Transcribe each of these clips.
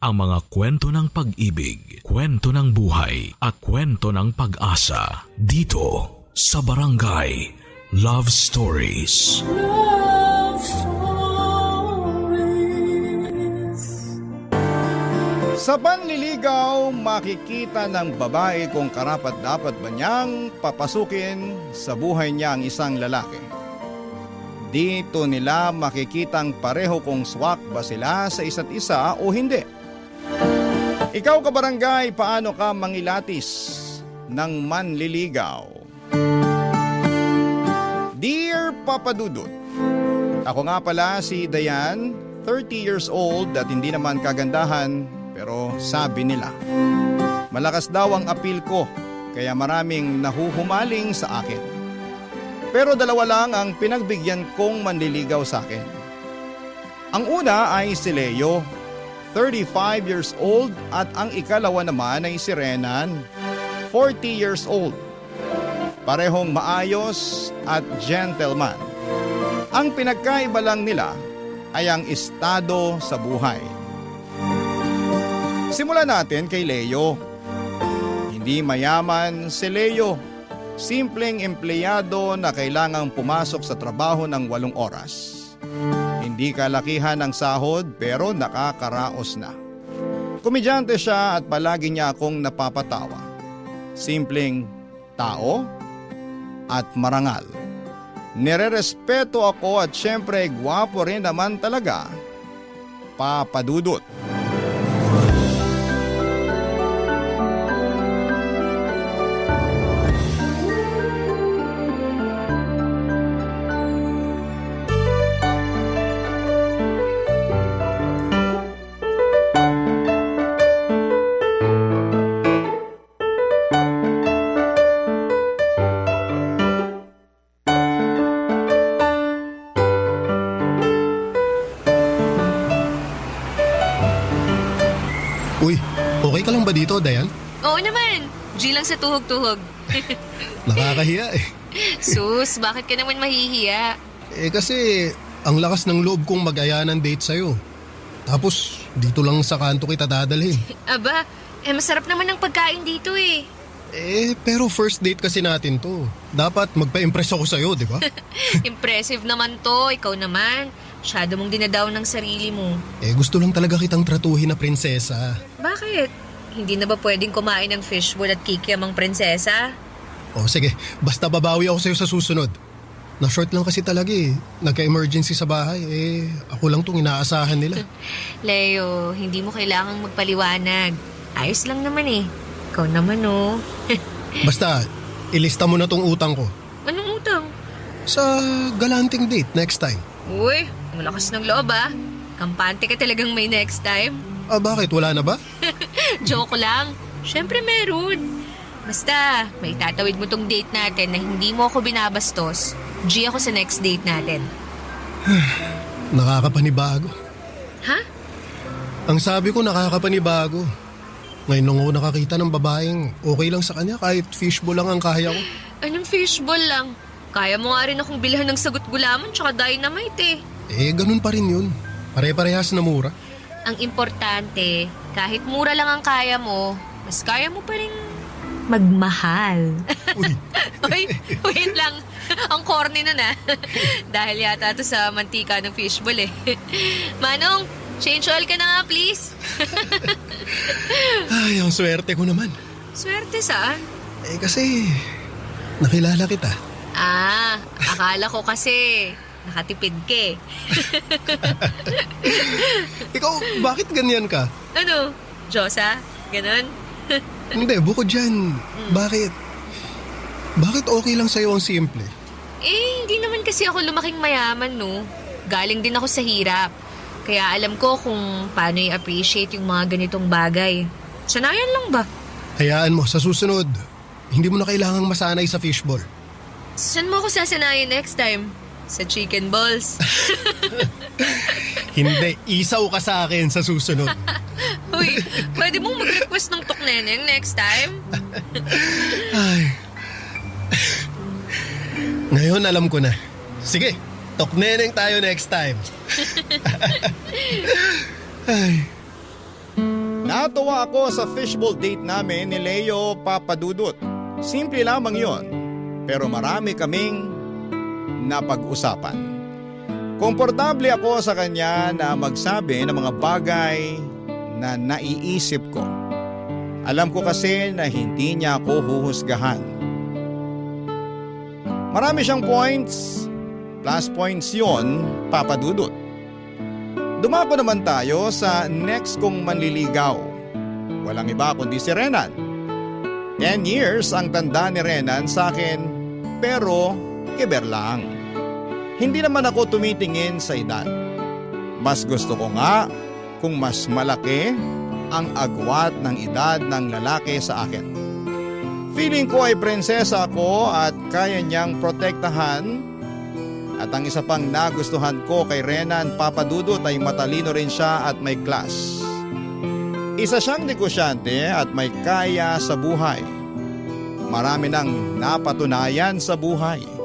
ang mga kwento ng pag-ibig, kwento ng buhay at kwento ng pag-asa dito sa Barangay Love Stories. Love Stories. Sa panliligaw, makikita ng babae kung karapat-dapat ba niyang papasukin sa buhay niya ang isang lalaki. Dito nila makikitang pareho kung swak ba sila sa isa't isa o hindi. Ikaw kabarangay, paano ka mangilatis ng manliligaw? Dear Papa Dudut, ako nga pala si Dayan, 30 years old at hindi naman kagandahan, pero sabi nila, malakas daw ang appeal ko kaya maraming nahuhumaling sa akin. Pero dalawa lang ang pinagbigyan kong manliligaw sa akin. Ang una ay si Leo, 35 years old at ang ikalawa naman ay si Renan, 40 years old. Parehong maayos at gentleman. Ang pinagkaiba lang nila ay ang estado sa buhay. Simulan natin kay Leo. Hindi mayaman si Leo. Simpleng empleyado na kailangang pumasok sa trabaho ng 8 oras. Hindi kalakihan ang sahod pero nakakaraos na. Komedyante siya at palagi niya akong napapatawa. Simpleng tao at marangal. Nirerespeto ako at syempre gwapo rin naman talaga. Papa Dudut. Uy, okay ka lang ba dito, Dayan? Oo naman. G lang sa tuhog-tuhog. Nakakahiya eh. Sus, bakit ka naman mahihiya? Kasi ang lakas ng loob kong mag-aya ng date sa'yo. Tapos dito lang sa kanto kita dadalhin. Aba, masarap naman ang pagkain dito eh. Pero first date kasi natin to. Dapat magpa-impress ako sa'yo, di ba? Impressive naman to, ikaw naman. Masyado mong dinadaw ng sarili mo. Gusto lang talaga kitang tratuhin na prinsesa. Bakit? Hindi na ba pwedeng kumain ng fishbowl at kikiam ang prinsesa? O sige, basta babawi ako sa'yo sa susunod. Na-short lang kasi talaga eh. Nagka-emergency sa bahay. Ako lang tong inaasahan nila. Leo, hindi mo kailangang magpaliwanag. Ayos lang naman eh. Ikaw naman oh. Basta, ilista mo na tong utang ko. Anong utang? Sa galanting date next time. Uy, malakas ng loob ah. Kampante ka talagang may next time. Bakit? Wala na ba? Joke lang. Siyempre meron. Basta, may tatawid mo tong date natin na hindi mo ako binabastos. G ako sa next date natin. Nakakapanibago. Ha? Ang sabi ko nakakapanibago. Ngayon lang ako nakakita ng babaeng okay lang sa kanya kahit fishbowl lang ang kaya ko. Anong fishbowl lang? Kaya mo nga rin akong bilhan ng sagot gulaman tsaka dynamite eh. Ganun pa rin yun. Pare-parehas na mura. Ang importante, kahit mura lang ang kaya mo, mas kaya mo pa rin magmahal. Uy. Uy, wait lang. Ang corny na na. Dahil yata to sa mantika ng fishbowl eh. Manong, change oil ka na nga please. Ay, ang swerte ko naman. Swerte saan? Kasi nakilala kita. Akala ko kasi nakatipid ka eh. Ikaw, bakit ganyan ka? Ano? Diyosa? Ganon? Hindi, bukod dyan. Bakit? Bakit okay lang sa'yo ang simple? Hindi naman kasi ako lumaking mayaman, no? Galing din ako sa hirap. Kaya alam ko kung paano i-appreciate yung mga ganitong bagay. Sanayan lang ba? Hayaan mo, sa susunod, hindi mo na kailangang masanay sa fishball. Saan mo ako sasanayan next time? Sa chicken balls? Hindi, isaw ka sa akin sa susunod. Uy, pwede mong mag-request ng tukneneng next time? Ay. Ngayon alam ko na. Sige, tokneneng tayo next time. Ay. Natuwa ako sa fishbowl date namin ni Leo Papadudut. Simple lamang yon, pero marami kaming napag-usapan. Komportable ako sa kanya na magsabi ng mga bagay na naiisip ko. Alam ko kasi na hindi niya ako huhusgahan. Marami siyang points, plus points yon, Papadudut. Dumako naman tayo sa next kong manliligaw. Walang iba kundi si Renan. 10 years ang tanda ni Renan sa akin, pero kiber lang. Hindi naman ako tumitingin sa edad. Mas gusto ko nga kung mas malaki ang agwat ng edad ng lalaki sa akin. Feeling ko ay prinsesa ako at kaya niyang protektahan. At ang isa pang nagustuhan ko kay Renan Papadudut ay matalino rin siya at may class. Isa siyang negosyante at may kaya sa buhay. Marami nang napatunayan sa buhay.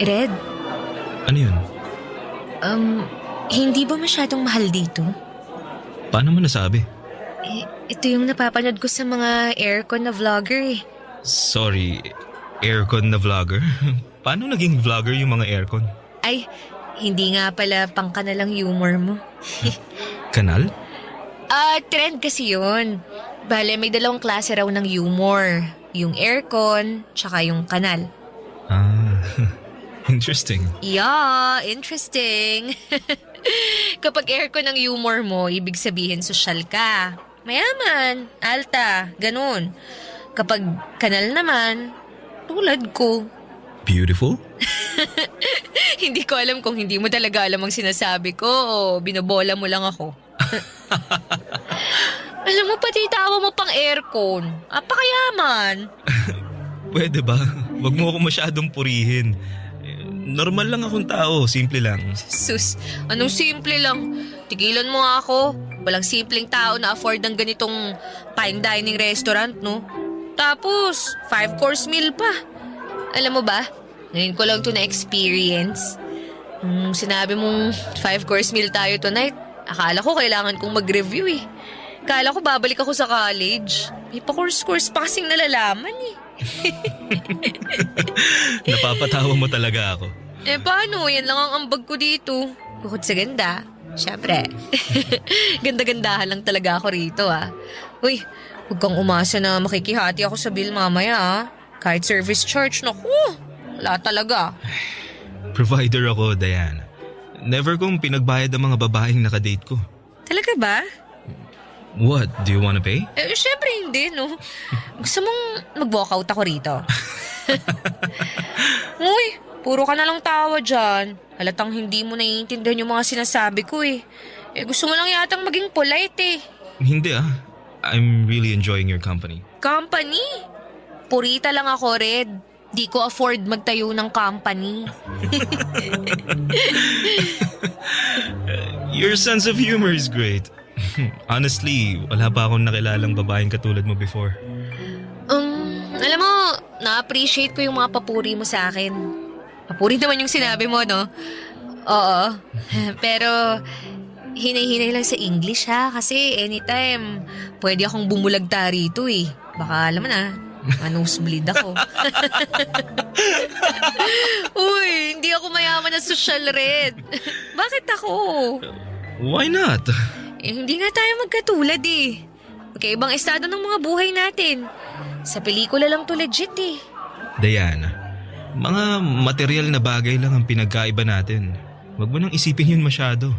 Red, Ano yun? hindi ba masyadong mahal dito? Paano mo nasabi? Ito yung napapanood ko sa mga aircon na vlogger eh. Sorry, aircon na vlogger? Paano naging vlogger yung mga aircon? Ay, hindi nga pala pangkanalang humor mo. Kanal? Trend kasi yun. Bale, may dalawang klase raw ng humor. Yung aircon, tsaka yung kanal. Interesting. Yeah, interesting. Kapag aircon ang humor mo, ibig sabihin sosyal ka. Mayaman, alta, ganun. Kapag kanal naman, tulad ko. Beautiful? Hindi ko alam kung hindi mo talaga alam ang sinasabi ko o binobola mo lang ako. Alam mo, pati tawa mo pang aircon. Apakayaman. Pwede ba? Wag mo ako masyadong purihin. Normal lang akong tao, simple lang. Sus, anong simple lang? Tigilan mo nga ako. Walang simpleng tao na afford ng ganitong fine dining restaurant, no? Tapos, 5-course meal pa. Alam mo ba, ngayon ko lang to na-experience. Nung sinabi mong 5-course meal tayo tonight, akala ko kailangan kong mag-review eh. Akala ko babalik ako sa college. May pa-course-course pa kasing nalalaman eh. Napapatawa mo talaga ako. Paano? Yan lang ang ambag ko dito. Bukod sa ganda, syempre. Ganda-gandahan lang talaga ako rito ah. Uy, huwag kang umasa na makikihati ako sa bill mamaya ah. Kahit service charge, naku, wala talaga. Provider ako, Diana. Never kong pinagbayad ang mga babaeng nakadate ko. Talaga ba? What? Do you wanna pay? Syempre hindi, no? Gusto mong mag-walkout ako rito? Uy, puro ka na lang tawa dyan. Halatang hindi mo naiintindihan yung mga sinasabi ko eh. Gusto mo lang yatang maging polite eh. Hindi ah. I'm really enjoying your company. Company? Purita lang ako, Red. Di ko afford magtayo ng company. Your sense of humor is great. Honestly, wala pa akong nakilalang babaeng katulad mo before. Alam mo, na-appreciate ko yung mga papuri mo sa akin. Papuri naman yung sinabi mo, no? Oo. Pero, hinay-hinay lang sa English ha. Kasi anytime, pwede akong bumulagta rito eh. Baka alam mo na, nosebleed ako. Uy, hindi ako mayaman na social, Red. Bakit ako? Why not? Hindi nga tayo magkatulad eh. Magkaibang estado ng mga buhay natin. Sa pelikula lang to legit eh. Diana, mga material na bagay lang ang pinagkaiba natin. Huwag mo nang isipin yun masyado.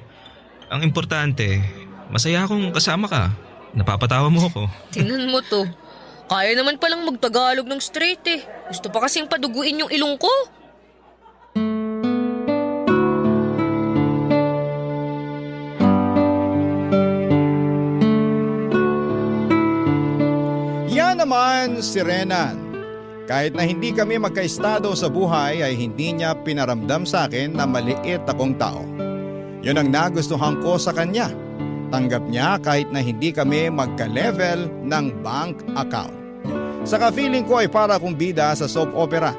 Ang importante, masaya akong kasama ka. Napapatawa mo ako. Tingnan mo to. Kaya naman palang magtagalog ng straight eh. Gusto pa kasing paduguin yung ilong ko. Yan naman si Renan. Kahit na hindi kami magkaestado sa buhay ay hindi niya pinaramdam sa akin na maliit akong tao. Yun ang nagustuhan ko sa kanya. Tanggap niya kahit na hindi kami magka-level ng bank account. Saka feeling ko ay para akong bida sa soap opera.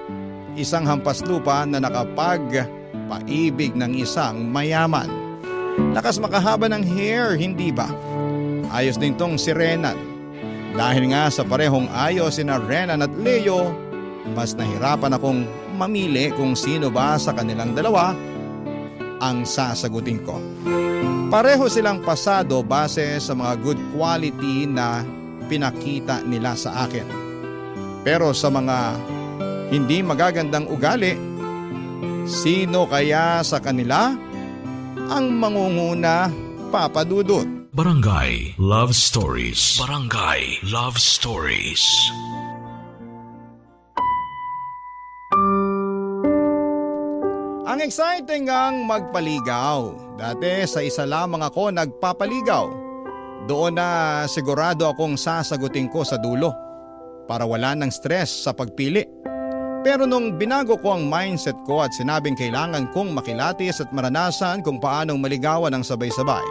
Isang hampas lupa na nakapag-paibig ng isang mayaman. Lakas makahaba ng hair, hindi ba? Ayos din tong si Renan. Dahil nga sa parehong ayos sina Renan at Leo, mas nahirapan akong mamili kung sino ba sa kanilang dalawa ang sasagutin ko. Pareho silang pasado base sa mga good quality na pinakita nila sa akin. Pero sa mga hindi magagandang ugali, sino kaya sa kanila ang mangunguna, Papa Dudut? Barangay Love Stories. Barangay Love Stories. Ang exciting ang magpaligaw. Dati sa isa lamang ako nagpapaligaw. Doon na sigurado akong sasagutin ko sa dulo para wala ng stress sa pagpili. Pero nung binago ko ang mindset ko at sinabing kailangan kong makilatis at maranasan kung paanong maligawan ng sabay-sabay,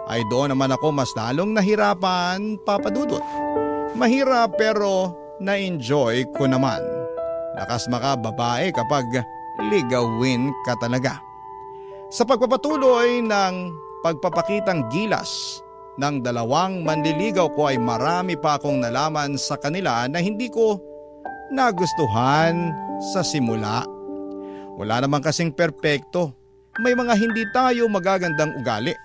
ay doon naman ako mas lalong nahirapan, Papa Dudut. Mahirap pero na-enjoy ko naman. Lakas makababae kapag ligawin ka talaga. Sa pagpapatuloy ng pagpapakitang gilas ng dalawang manliligaw ko ay marami pa akong nalaman sa kanila na hindi ko nagustuhan sa simula. Wala naman kasing perpekto. May mga hindi tayo magagandang ugali.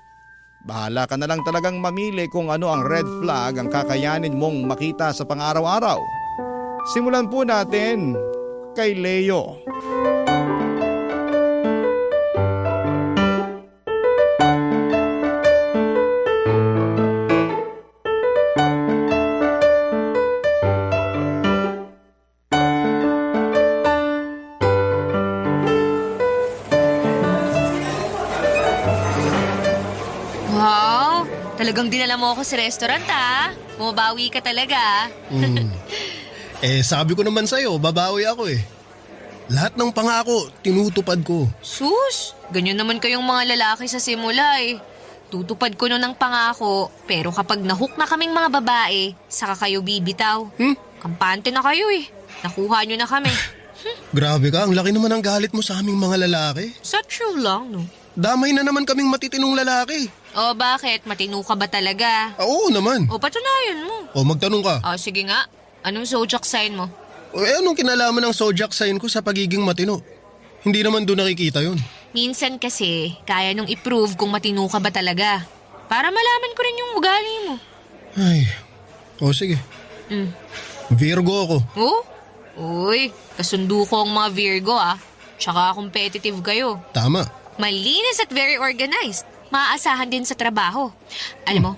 Bahala ka na lang talagang mamili kung ano ang red flag ang kakayanin mong makita sa pang-araw-araw. Simulan po natin kay Leo. Wow, talagang dinala mo ako sa restaurant Bumabawi ka talaga. Sabi ko naman sa'yo, babawi ako eh. Lahat ng pangako, tinutupad ko. Sus, ganyan naman kayong mga lalaki sa simula eh. Tutupad ko nun ng pangako, pero kapag nahook na kaming mga babae, saka kayo bibitaw. Kampante na kayo eh. Nakuha nyo na kami. Grabe ka, ang laki naman ng galit mo sa aming mga lalaki. Sa true lang, no? Damay na naman kaming matitinong lalaki. O bakit? Matino ka ba talaga? Oo naman. O patunayan mo. O magtanong ka. Sige nga. Anong zodiac sign mo? Anong kinalaman ng zodiac sign ko sa pagiging matino? Hindi naman doon nakikita yun. Minsan kasi, kaya nung i-prove kung matino ka ba talaga. Para malaman ko rin yung ugali mo. Ay, sige. Virgo ako. Oh? Uy, kasundo ko ang mga Virgo Tsaka competitive kayo. Tama. Malinis at very organized. Maaasahan din sa trabaho. Alam mo,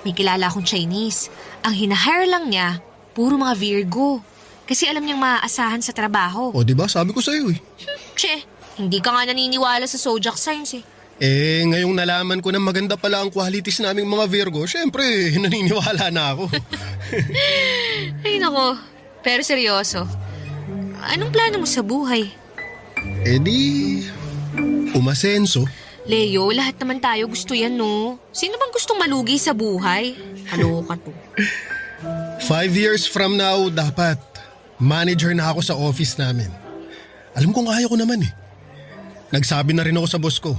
may kilala akong Chinese. Ang hinahire lang niya, puro mga Virgo. Kasi alam niyang maaasahan sa trabaho. O diba, sabi ko sa'yo eh. Che, hindi ka nga naniniwala sa zodiac signs eh. Ngayong nalaman ko na maganda pala ang qualities naming mga Virgo, syempre, naniniwala na ako. Ay nako, pero seryoso. Anong plano mo sa buhay? Umasenso. Leo, lahat naman tayo gusto yan, no? Sino bang gustong malugi sa buhay? Kaloka to. 5 years from now, dapat manager na ako sa office namin. Alam kong kaya ko naman eh. Nagsabi na rin ako sa boss ko.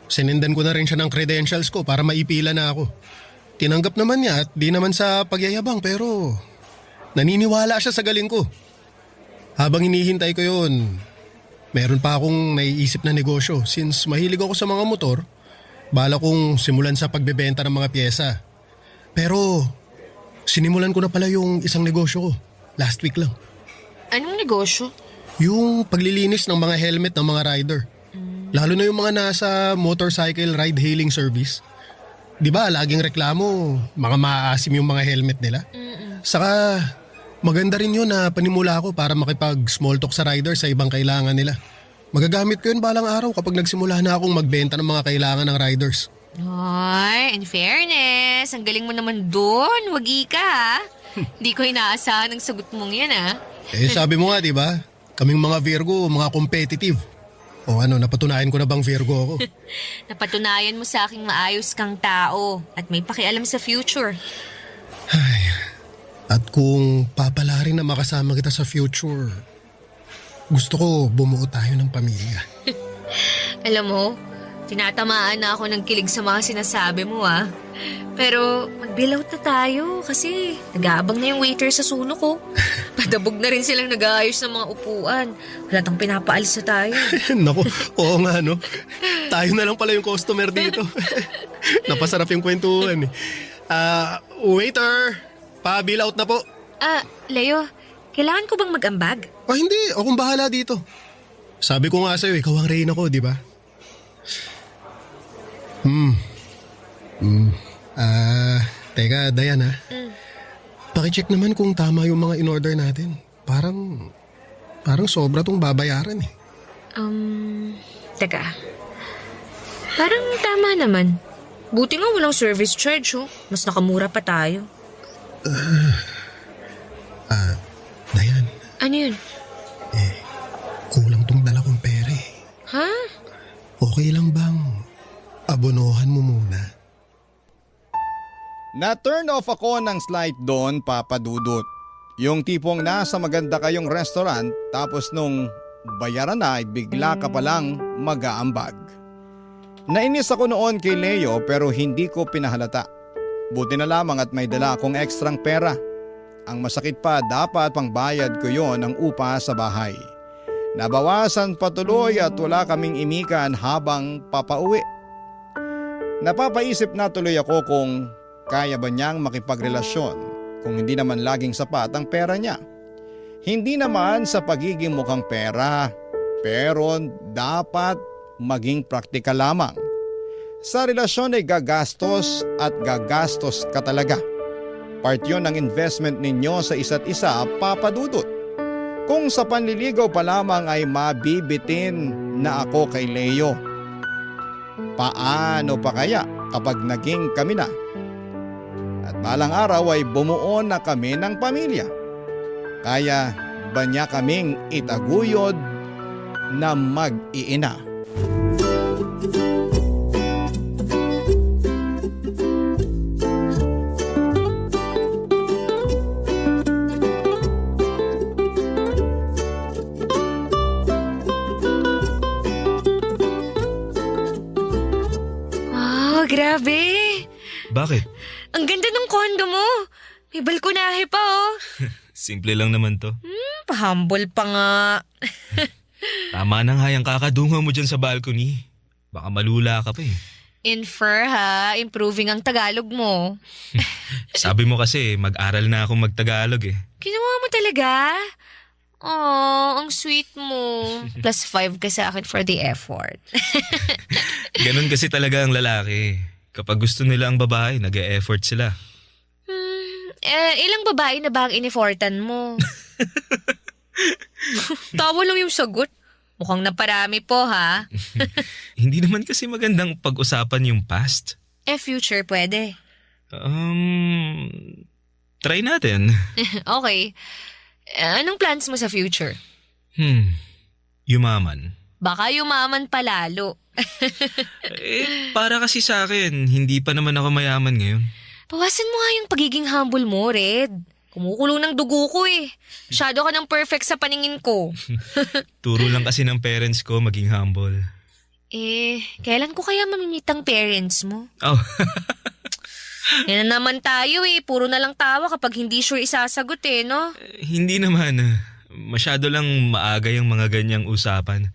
Sinendan ko na rin siya ng credentials ko para maipila na ako. Tinanggap naman niya at di naman sa pagyayabang pero naniniwala siya sa galing ko. Habang hinihintay ko yun, meron pa akong naiisip na negosyo. Since mahilig ako sa mga motor, bala kong simulan sa pagbebenta ng mga pyesa. Pero sinimulan ko na pala yung isang negosyo ko. Last week lang. Anong negosyo? Yung paglilinis ng mga helmet ng mga rider. Lalo na yung mga nasa motorcycle ride-hailing service. Di ba, laging reklamo, mga maaasim yung mga helmet nila. Saka, maganda rin yun na panimula ko para makipag-small talk sa rider sa ibang kailangan nila. Magagamit ko yun balang araw kapag nagsimula na akong magbenta ng mga kailangan ng riders. Ay, in fairness, ang galing mo naman doon. Wagi ka Hindi ko inaasahan ang sagot mong yan Sabi mo nga, di ba? Kaming mga Virgo, mga competitive. O ano, napatunayan ko na bang Virgo ako? Napatunayan mo sa aking maayos kang tao at may pakialam sa future. At kung papalarin na makasama kita sa future, gusto ko bumuo tayo ng pamilya. Alam mo, tinatamaan na ako ng kilig sa mga sinasabi mo Pero mag-bill out na tayo kasi nag-aabang na yung waiter sa suno ko. Padabog na rin silang nag-aayos ng mga upuan. Wala tang pinapaalis na tayo. Naku, oo nga no. Tayo na lang pala yung customer dito. Napasarap yung kwentuhan eh. Waiter, pa-bill out na po. Leo, kailangan ko bang mag-ambag? Hindi, akong bahala dito. Sabi ko nga sa'yo, ikaw ang reyna ko, di ba? Teka, Diana. Pakicheck naman kung tama yung mga in-order natin. Parang sobra tong babayaran eh. Teka. Parang tama naman. Buti nga walang service charge Mas nakamura pa tayo. Diane. Ano yun? Kulang tong dala kong pera eh. Ha? Okay lang bang abonohan mo muna? Na-turn off ako ng slight doon, Papa Dudut. Yung tipong nasa maganda kayong restaurant tapos nung bayaran na ay bigla ka palang mag-aambag. Nainis ako noon kay Leo pero hindi ko pinahalata. Buti na lamang at may dala akong ekstrang pera. Ang masakit pa, dapat pangbayad ko yon ng upa sa bahay. Nabawasan patuloy at wala kaming imikan habang papauwi. Napapaisip na tuloy ako kung kaya ba niyang makipagrelasyon kung hindi naman laging sapat ang pera niya. Hindi naman sa pagiging mukhang pera, pero dapat maging praktikal lamang. Sa relasyon ay gagastos at gagastos ka talaga. Part yun ng investment ninyo sa isa't isa, Papa Dudut. Kung sa panliligaw pa lamang ay mabibitin na ako kay Leo, paano pa kaya kapag naging kami na? At balang araw ay bumuo na kami ng pamilya. Kaya ba niya kaming itaguyod na mag-iina? Grabe! Bakit? Ang ganda ng kondo mo! May balkonahe pa Simple lang naman to. Pahambol pa nga. Tama na nga yung kakadungaw mo dyan sa balcony. Baka malula ka pa eh. Infer improving ang Tagalog mo. Sabi mo kasi mag-aral na akong mag-Tagalog eh. Ginawa mo talaga? Oh, ang sweet mo. +5 ka sa akin for the effort. Ganun kasi talaga ang lalaki. Kapag gusto nila ang babae, nag-e-effort sila. Ilang babae na ba ang in-effortan mo? Tawa lang yung sagot. Mukhang naparami po Hindi naman kasi magandang pag-usapan yung past. Future pwede. Try natin. Okay. Anong plans mo sa future? Yumaman. Baka yumaman pa lalo. Para kasi sa akin, hindi pa naman ako mayaman ngayon. Bawasan mo nga yung pagiging humble mo, Red. Kumukulong ng dugo ko eh. Masyado ka ng perfect sa paningin ko. Turo lang kasi ng parents ko maging humble. Kailan ko kaya mamimit ang parents mo? Oh. Yan na naman tayo Puro na lang tawa kapag hindi sure isasagot no? Hindi naman. Masyado lang maaga yung mga ganyang usapan.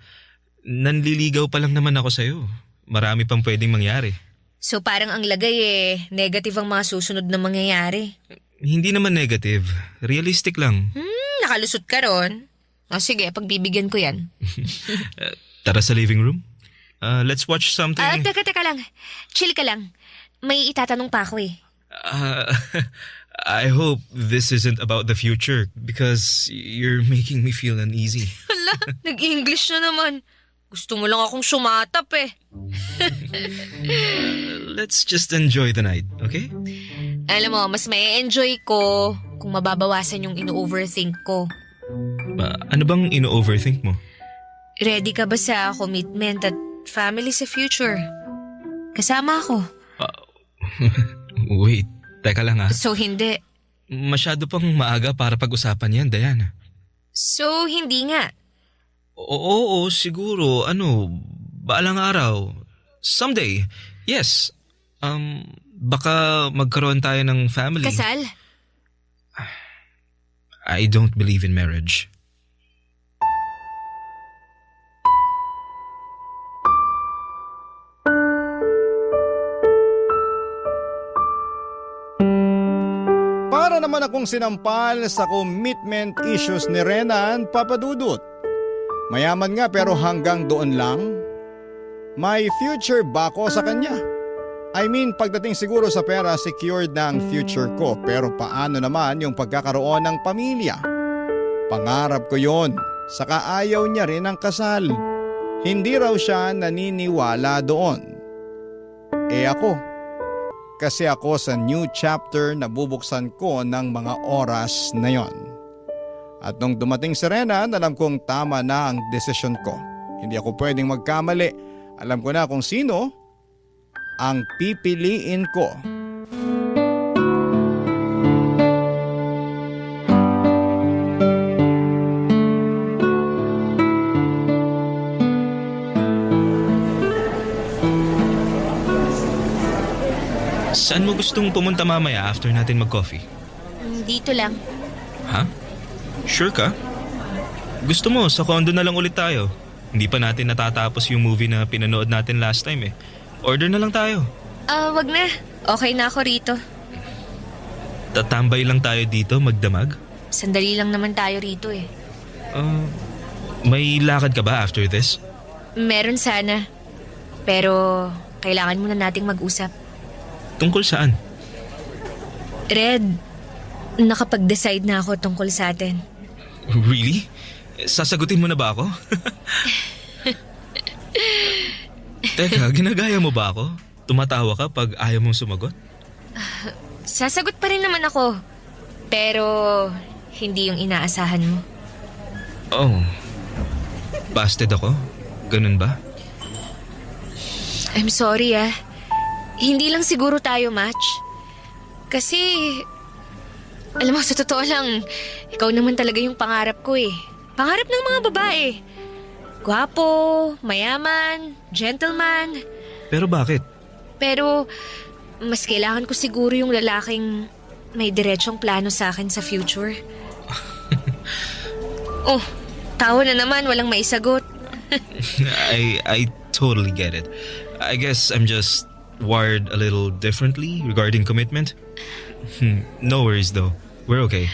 Nanliligaw pa lang naman ako sa'yo. Marami pang pwedeng mangyari. So parang ang lagay negative ang mga susunod na mangyayari. Hindi naman negative. Realistic lang. Nakalusot ka ron. Sige, pagbibigyan ko yan. Tara sa living room. Let's watch something. Teka lang. Chill ka lang. May itatanong pa ako I hope this isn't about the future because you're making me feel uneasy. Hala, nag-English na naman. Gusto mo lang akong sumatap Let's just enjoy the night, okay? Alam mo, mas may enjoy ko kung mababawasan yung ino-overthink ko. Ano bang ino-overthink mo? ready ka ba sa commitment at family sa future? Kasama ako. Wait, teka lang ha. So hindi. Masyado pang maaga para pag-usapan yan, Dayan. So hindi nga. Oo, siguro. Baalang araw. Someday. Yes. Baka magkaroon tayo ng family. Kasal? I don't believe in marriage. Para naman akong sinampal sa commitment issues ni Renan, Papadudot. Mayaman nga pero hanggang doon lang. May future ba ako sa kanya? I mean, pagdating siguro sa pera, secured na ang future ko. Pero paano naman yung pagkakaroon ng pamilya? Pangarap ko yon. Saka ayaw niya rin ang kasal. Hindi raw siya naniniwala doon. Ako. Kasi ako sa new chapter na bubuksan ko ng mga oras na yon. At nung dumating si Renan, alam kong tama na ang desisyon ko. Hindi ako pwedeng magkamali. Alam ko na kung sino ang pipiliin ko. Saan mo gustong pumunta mamaya after natin mag-coffee? Dito lang. Ha? Sure ka? Gusto mo, sa condo na lang ulit tayo. Hindi pa natin natatapos yung movie na pinanood natin last time eh. Order na lang tayo. Wag na. Okay na ako rito. Tatambay lang tayo dito, magdamag? Sandali lang naman tayo rito eh. May lakad ka ba after this? Meron sana. Pero kailangan muna nating mag-usap. Tungkol saan? Red, nakapag-decide na ako tungkol sa atin. Really? Sasagutin mo na ba ako? Teka, ginagaya mo ba ako? Tumatawa ka pag ayaw mong sumagot? Sasagot pa rin naman ako. Pero hindi yung inaasahan mo. Oh. Busted ako? Ganun ba? I'm sorry ah. Hindi lang siguro tayo match. Kasi, alam mo, sa totoo lang, ikaw naman talaga yung pangarap ko eh. Pangarap ng mga babae. Gwapo, mayaman, gentleman. Pero bakit? Pero, mas kailangan ko siguro yung lalaking may diretsong plano sa akin sa future. Oh, tawa na naman, walang maisagot. I totally get it. I guess I'm just wired a little differently regarding commitment. No worries though. We're okay.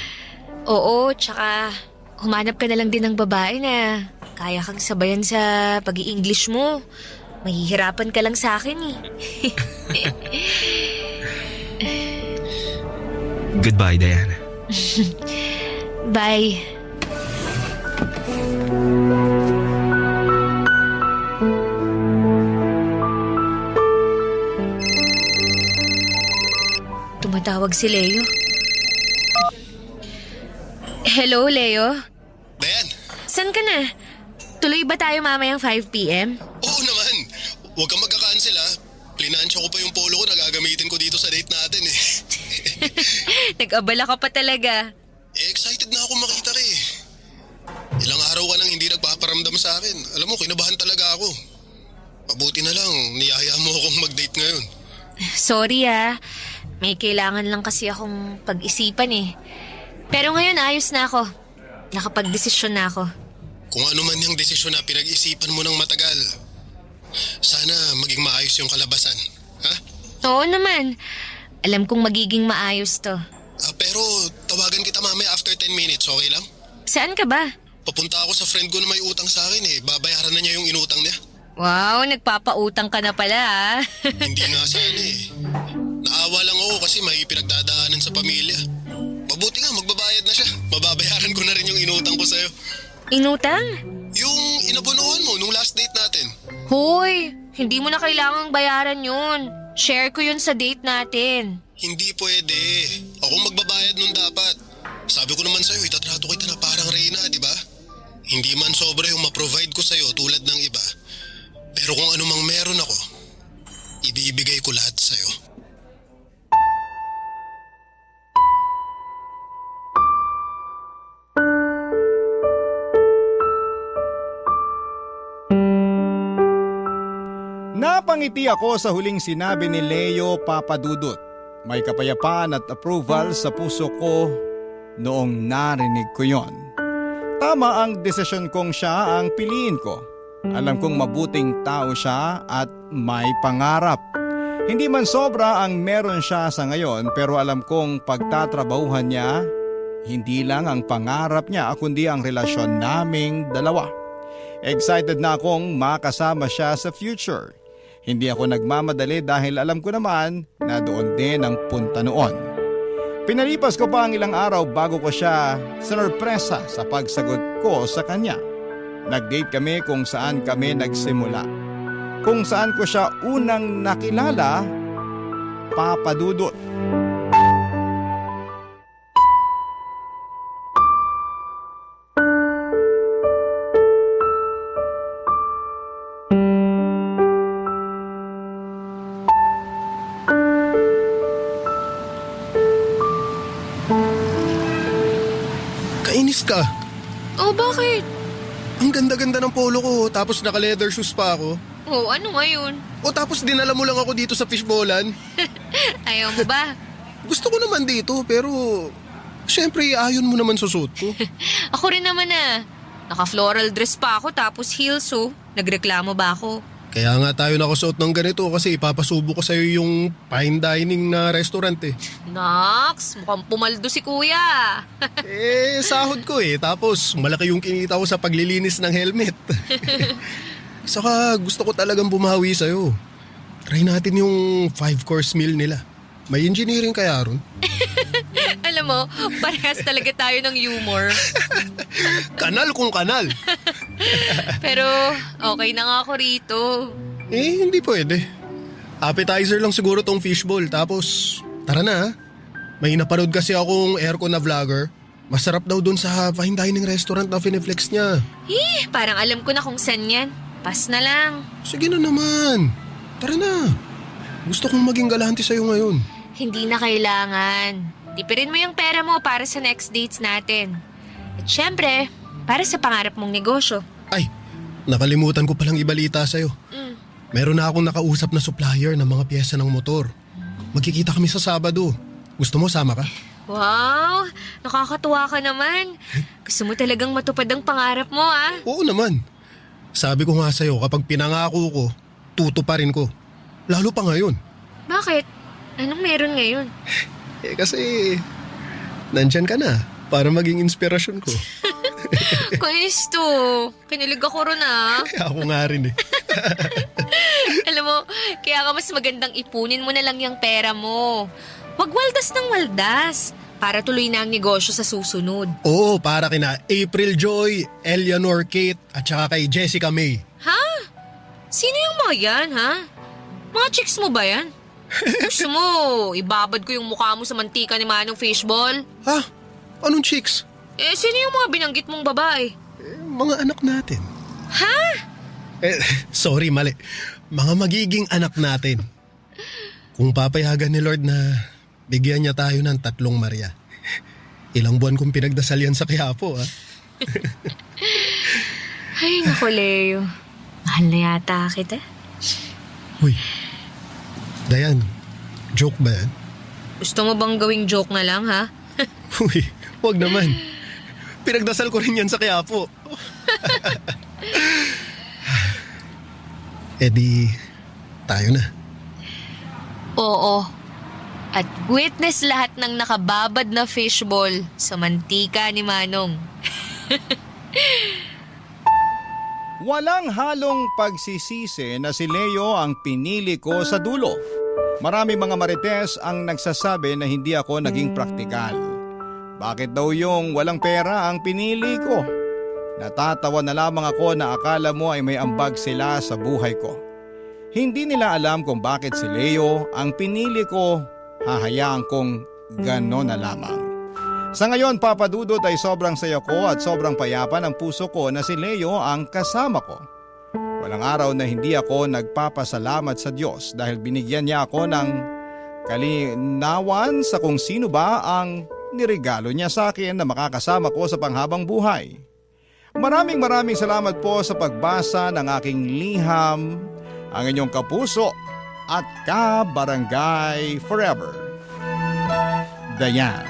Oo, tsaka humanap ka na lang din ng babae na kaya kang sabayan sa pag-i-English mo. Mahihirapan ka lang sa akin eh. Goodbye, Diana. Bye. Tumatawag si Leo. Hello, Leo? Dayan, San ka na? Tuloy ba tayo mamayang 5 p.m.? oo naman. Huwag kang magkakancel ha. Plinansya ko pa yung polo ko na gagamitin ko dito sa date natin eh. Nag-abala ka pa talaga. Excited na ako makita ka eh. Ilang araw ka nang hindi nagpaparamdam sa akin. Alam mo, kinabahan talaga ako. Mabuti na lang, niyaya mo akong mag-date ngayon. Sorry ah. May kailangan lang kasi akong pag-isipan eh. Pero ngayon ayos na ako. Nakapag-desisyon na ako. Kung ano man yung desisyon na pinag-isipan mo ng matagal, sana maging maayos yung kalabasan. Ha? Oo naman. Alam kong magiging maayos to. Pero tawagan kita mamaya after 10 minutes, okay lang? Saan ka ba? Papunta ako sa friend ko na may utang sa akin eh. Babayaran na niya yung inutang niya. Wow, nagpapautang ka na pala ah. Hindi nga sana eh. Naawa lang ako kasi may pinagdadaanan sa pamilya. Mabuti nga, magbabayad na siya. Mababayaran ko na rin yung inutang ko sa'yo. Inutang? Yung inabunuhan mo nung last date natin. Hoy, hindi mo na kailangang bayaran yun. Share ko yun sa date natin. Hindi pwede. Ako magbabayad nun dapat. Sabi ko naman sa'yo, itatrato kita na parang Reyna, di ba? Hindi man sobra yung ma-provide ko sa'yo tulad ng iba. Pero kung ano mang meron ako, ibibigay ko lahat sa'yo. Napangiti ako sa huling sinabi ni Leo Papadudut. May kapayapaan at approval sa puso ko noong narinig ko yon. Tama ang desisyon kong siya ang piliin ko. Alam kong mabuting tao siya at may pangarap. Hindi man sobra ang meron siya sa ngayon pero alam kong pagtatrabahuhan niya, hindi lang ang pangarap niya kundi ang relasyon naming dalawa. Excited na akong makasama siya sa future. Hindi ako nagmamadali dahil alam ko naman na doon din ang punta noon. Pinalipas ko pa ang ilang araw bago ko siya sinurpresa sa pagsagot ko sa kanya. Nag-date kami kung saan kami nagsimula. Kung saan ko siya unang nakilala, Papadudut. Kainis ka. Oh, bakit? Ang ganda-ganda ng polo ko tapos naka-leather shoes pa ako. Oh, ano ngayon? O tapos dinala mo lang ako dito sa fishbowlan. Ayaw mo ba? Gusto ko naman dito pero syempre ayon mo naman susuot ko. Ako rin naman ah. Naka-floral dress pa ako tapos heels oh. Nagreklamo ba ako? Kaya nga tayo nakasuot ng ganito kasi ipapasubo ko sa'yo yung fine dining na restaurant eh. Nox, mukhang pumaldo si kuya. Sahod ko eh. Tapos malaki yung kinita ko sa paglilinis ng helmet. Saka gusto ko talagang bumawi sa'yo. Try natin yung 5-course meal nila. May engineering kaya ron? Alam mo, parehas talaga tayo ng humor. Kanal kung kanal. Pero okay na nga ako rito. Hindi pwede. Appetizer lang siguro tong fishbowl. Tapos, tara na ha. May napanood kasi akong aircon na vlogger. Masarap daw dun sa fine dining restaurant na finiflex niya. Parang alam ko na kung saan yan. Pass na lang. Sige na naman. Tara na. Gusto kong maging galante sa'yo ngayon. Hindi na kailangan. Tipirin mo yung pera mo para sa next dates natin. At syempre, para sa pangarap mong negosyo. Ay, nakalimutan ko palang ibalita sa'yo. Meron na akong nakausap na supplier ng mga pyesa ng motor. Magkikita kami sa Sabado. Gusto mo, sama ka? Wow! Nakakatuwa ka naman. Gusto mo talagang matupad ang pangarap mo, ah. Oo naman. Sabi ko nga sa'yo, kapag pinangako ko, tutuparin ko. Lalo pa ngayon. Bakit? Anong meron ngayon? Kasi nandyan ka na para maging inspirasyon ko. Kainis to. Kinilig ako ron ah. Ako nga rin eh. Alam mo, kaya ka mas magandang ipunin mo na lang yung pera mo. Huwag waldas ng waldas para tuloy na ang negosyo sa susunod. Oo, para kina April Joy, Eleanor Kate at saka kay Jessica May. Ha? Sino yung mga yan, ha? Mga chicks mo ba yan? Gusto mo, ibabad ko yung mukha mo sa mantika ni Manong Fishball? Ha? Anong chicks? Sino yung mga binanggit mong babae? Mga anak natin. Ha? Sorry, mali. Mga magiging anak natin. Kung papayagan ni Lord na bigyan niya tayo ng 3 Maria. Ilang buwan kong pinagdasal yan sa Quiapo, ha? Ay, naku, Leo. Mahal na yata kita. Uy, Dayan, joke ba yan? Gusto mo bang gawing joke na lang, ha? Uy, wag naman. Pinagdasal ko rin yan sa Quiapo. Di, tayo na. Oo. At witness lahat ng nakababad na fishball sa mantika ni Manong. Walang halong pagsisisi na si Leo ang pinili ko sa dulo. Marami mga marites ang nagsasabi na hindi ako naging praktikal. Bakit daw yung walang pera ang pinili ko? Natatawa na lamang ako na akala mo ay may ambag sila sa buhay ko. Hindi nila alam kung bakit si Leo ang pinili ko, hahayaan kong gano'n na lamang. Sa ngayon, Papa Dudut, ay sobrang saya ko at sobrang payapa ng puso ko na si Leo ang kasama ko. Walang araw na hindi ako nagpapasalamat sa Diyos dahil binigyan niya ako ng kalinawan sa kung sino ba ang niregalo niya sa akin na makakasama ko sa panghabang buhay. Maraming salamat po sa pagbasa ng aking liham, ang inyong kapuso at ka-barangay forever. Dayan.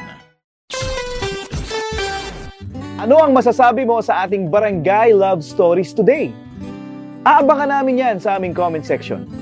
Ano ang masasabi mo sa ating Barangay Love Stories today? Aabangan namin yan sa aming comment section.